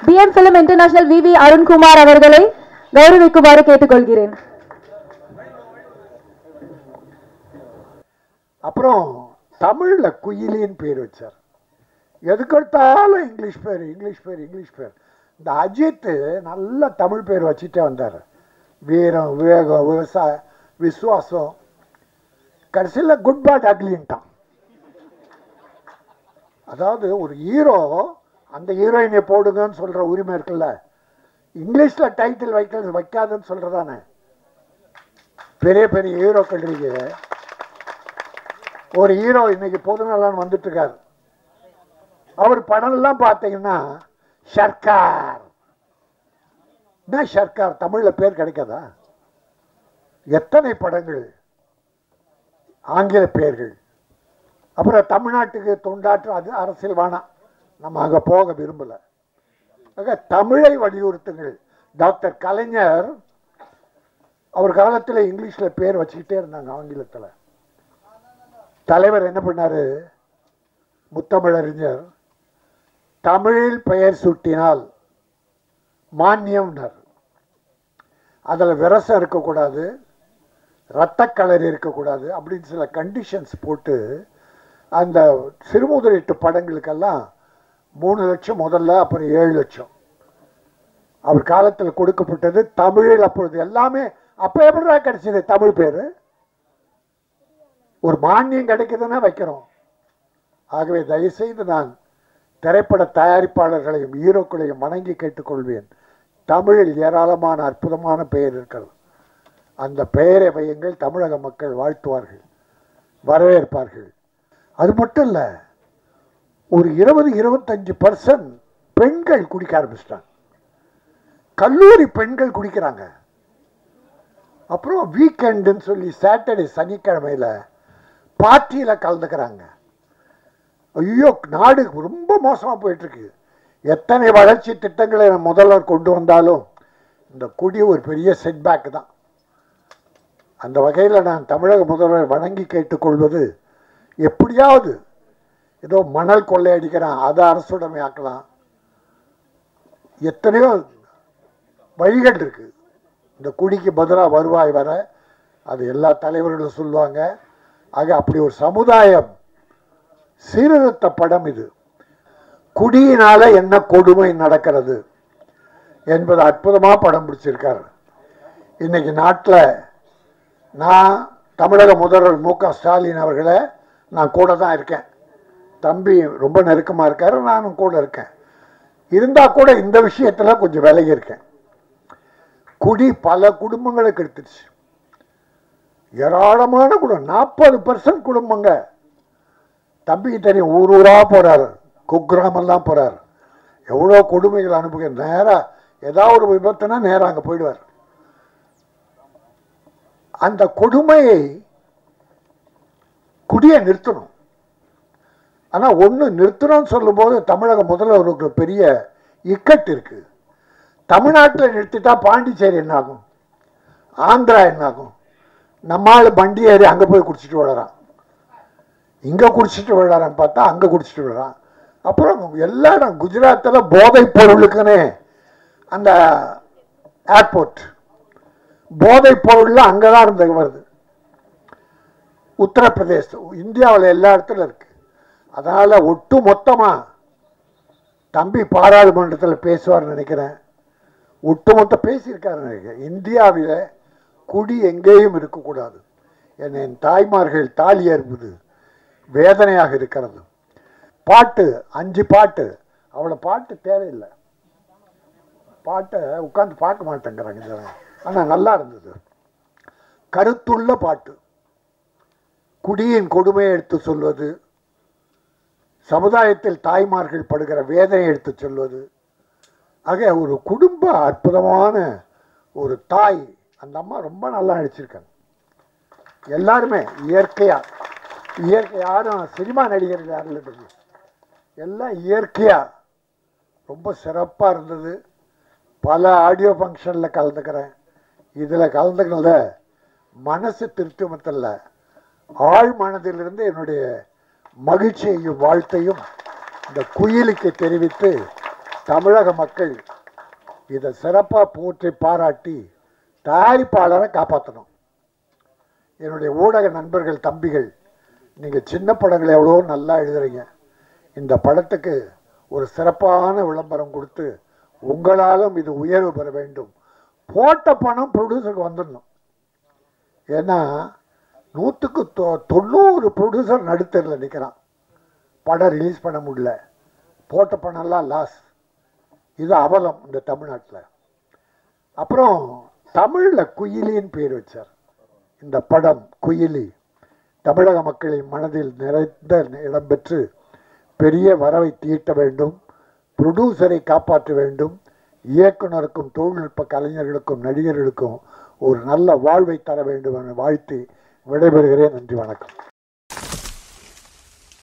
BM Film International VV Arunkumar அவர்களை கௌரவிக்குமாறு கேட்டுக்கொள்கிறேன். அப்புறம் தமிழ்ல குயிலின்னு பேர் வச்சார். எதுக்கெடுத்தாலும் இங்கிலீஷ் பேர் இங்கிலீஷ் பேர் இங்கிலீஷ் பேர். இந்த அஜித் நல்ல தமிழ் பேர் வச்சுட்டே வந்தார். வீரம், விவேகம், விவசாயம், விசுவாசம். கடைசியில் குட் பேட் அக்லின்ட்டான். அதாவது ஒரு ஹீரோ அந்த ஹீரோயினை போடுங்கன்னு சொல்ற உரிமை இருக்குல்ல, இங்கிலீஷ்ல டைட்டில் வைக்காதுன்னு சொல்றதானே. பெரிய பெரிய ஹீரோக்கள் இருக்கு. ஒரு ஹீரோ இன்னைக்கு பொதுநலன் வந்துட்டு இருக்காரு. அவர் படம் எல்லாம் பார்த்தீங்கன்னா சர்க்கார். என்ன சர்க்கார் தமிழ்ல பேர் கிடைக்காதா? எத்தனை படங்கள் ஆங்கில பெயர்கள். அப்புறம் தமிழ்நாட்டுக்கு தொண்டாற்ற அது அரசியல் வேணாம், நம்ம அங்கே போக விரும்பல. தமிழை வலியுறுத்துங்கள். டாக்டர் கலைஞர் அவர் காலத்தில் இங்கிலீஷ்ல பேர் வச்சுக்கிட்டே இருந்தாங்க. ஆங்கிலத்தில் தலைவர் என்ன பண்ணாரு? முத்தமிழறிஞர் தமிழில் பெயர் சூட்டினால் மானியம்னார். அதில் விரசம் இருக்கக்கூடாது, இரத்த கலர் இருக்கக்கூடாது அப்படின்னு சில கண்டிஷன்ஸ் போட்டு அந்த சிறுமுதலீட்டு படங்களுக்கெல்லாம் 3 லட்சம் முதல்ல, அப்புறம் 7 லட்சம் அவர் காலத்தில் கொடுக்கப்பட்டது. தமிழில் அப்பொழுது எல்லாமே அப்போ எப்படிடா கிடைச்சது தமிழ் பேர்? ஒரு மானியம் கிடைக்குதுன்னா வைக்கிறோம். ஆகவே தயவுசெய்து நான் திரைப்பட தயாரிப்பாளர்களையும் ஹீரோக்களையும் வணங்கி கேட்டுக்கொள்வேன். தமிழில் ஏராளமான அற்புதமான பெயர் இருக்கிறது. அந்த பெயரை வையுங்கள். தமிழக மக்கள் வாழ்த்துவார்கள், வரவேற்பார்கள். அது மட்டும் இல்லை, ஒரு 20-25% பெண்கள் குடிக்க ஆரம்பிச்சிட்டாங்க. கல்லூரி பெண்கள் குடிக்கிறாங்க. அப்புறம் வீக்கெண்டுன்னு சொல்லி சாட்டர்டே சனிக்கிழமையில் பார்ட்டியில் கலந்துக்கிறாங்க. ஐயோ, நாடு ரொம்ப மோசமாக போயிட்டுருக்கு. எத்தனை வளர்ச்சி திட்டங்களை முதல்வர் கொண்டு வந்தாலும் இந்த குடி ஒரு பெரிய செட்பேக் தான். அந்த வகையில் நான் தமிழக முதல்வர் வணங்கி கேட்டுக்கொள்வது, எப்படியாவது ஏதோ மணல் கொள்ளையடிக்கிறான் அதை அரசுடைமை ஆக்கலாம். எத்தனையோ வழிகள் இருக்கு இந்த குடிக்கு பதிலாக வருவாய் வர. அது எல்லா தலைவர்களும் சொல்லுவாங்க. ஆக அப்படி ஒரு சமுதாயம் சீர்திருத்த படம் இது. குடியினால என்ன கொடுமை நடக்கிறது என்பது அற்புதமாக படம் பிடிச்சிருக்காரு. இன்னைக்கு நாட்டில் நான் தமிழக முதல்வர் மு.க. ஸ்டாலின் அவர்களை நான் கூட தான் இருக்கேன். தம்பி ரொம்ப நெருக்கமாக இருக்காரு, நானும் கூட இருக்கேன். இருந்தால் கூட இந்த விஷயத்தில் கொஞ்சம் விலகி இருக்கேன். குடி பல குடும்பங்களுக்கு எடுத்துருச்சு. ஏராளமான குடும்பம், 40% குடும்பங்க. தம்பிக்கு தெரியும், ஊர் ஊராக போகிறாரு, குக்கிராமெல்லாம் போகிறார். எவ்வளோ கொடுமைகள் அனுப்புகிற. நேராக ஏதாவது ஒரு விபத்துனா நேராக அங்கே போயிடுவார். அந்த கொடுமையை குடியை நிறுத்தணும். ஆனால் ஒன்று நிறுத்தணும்னு சொல்லும்போது தமிழக முதல்வருக்கு பெரிய இக்கட்டு இருக்குது. தமிழ்நாட்டில் நிறுத்திட்டா பாண்டிச்சேரி என்னாகும், ஆந்திரா என்னாகும்? நம்மால் வண்டி ஏறி அங்கே போய் குடிச்சிட்டு விழறான், இங்கே குடிச்சிட்டு விழறான்னு பார்த்தா அங்கே குடிச்சிட்டு விழறான். அப்புறம் எல்லா இடம் குஜராத்தில் போதைப் பொருளுக்குன்னு அந்த ஏர்போர்ட் போதைப் பொருள்லாம் அங்கே தான் இருந்து வருது. உத்தரப்பிரதேசம் இந்தியாவில் எல்லா இடத்துல இருக்கு. அதனால் ஒட்டு மொத்தமாக தம்பி பாராளுமன்றத்தில் பேசுவார்னு நினைக்கிறேன். ஒட்டுமொத்த பேசியிருக்காரு நினைக்கிறேன். இந்தியாவில் குடி எங்கேயும் இருக்கக்கூடாது. என் தாய்மார்கள் தாலி ஏற்பது வேதனையாக இருக்கிறது. பாட்டு 5 பாட்டு, அவ்வளோ பாட்டு தேவையில்லை. பாட்டை உட்காந்து பார்க்க மாட்டேங்கிறாங்க. ஆனால் நல்லா இருந்தது, கருத்துள்ள பாட்டு. குடியின் கொடுமையை எடுத்து சொல்வது, சமுதாயத்தில் தாய்மார்கள் படுகிற வேதனை எடுத்து சொல்வது. ஆக ஒரு குடும்ப அற்புதமான ஒரு தாய். அந்த அம்மா ரொம்ப நல்லா நடிச்சிருக்காங்க. எல்லாருமே இயற்கை யாரும் சினிமா நடிகர்கள் யாரும் இல்லை, எல்லாம் இயற்கையாக ரொம்ப சிறப்பாக இருந்தது. பல ஆடியோ ஃபங்க்ஷனில் கலந்துக்கிறேன். இதில் கலந்துக்கிறத மனசு திருப்திமத்தில் ஆழ் மனதிலிருந்து என்னுடைய மகிழ்ச்சியையும் வாழ்த்தையும் இந்த குயிலுக்கு தெரிவித்து தமிழக மக்கள் இதை சிறப்பாக போற்றி பாராட்டி தயாரிப்பாளரை காப்பாற்றணும். என்னுடைய ஊடக நண்பர்கள், தம்பிகள், நீங்கள் சின்ன படங்களை எவ்வளோ நல்லா எழுதுறீங்க. இந்த படத்துக்கு ஒரு சிறப்பான விளம்பரம் கொடுத்து உங்களாலும் இது உயர்வு பெற வேண்டும். போட்ட பணம் ப்ரொடியூசருக்கு வந்துடணும். ஏன்னா 100க்கு 90 ப்ரொடியூசர் நடுத்தரில் நிற்கிறான். படம் ரிலீஸ் பண்ண முடியல, போட்ட பணம்லாம் லாஸ். இது அவலம் இந்த தமிழ்நாட்டில். அப்புறம் தமிழில் குயிலின்னு பேர் வச்சார். இந்த படம் குயிலி தமிழக மக்களின் மனதில் நிறைந்த இடம் பெற்று பெரிய வரவை தீட்ட வேண்டும். ப்ரொடியூசரை காப்பாற்ற வேண்டும். இயக்குனருக்கும் தொழில்நுட்ப கலைஞர்களுக்கும் நடிகர்களுக்கும் ஒரு நல்ல வாழ்வை தர வேண்டும் என வாழ்த்தி விடைபெறுகிறேன். நன்றி, வணக்கம்.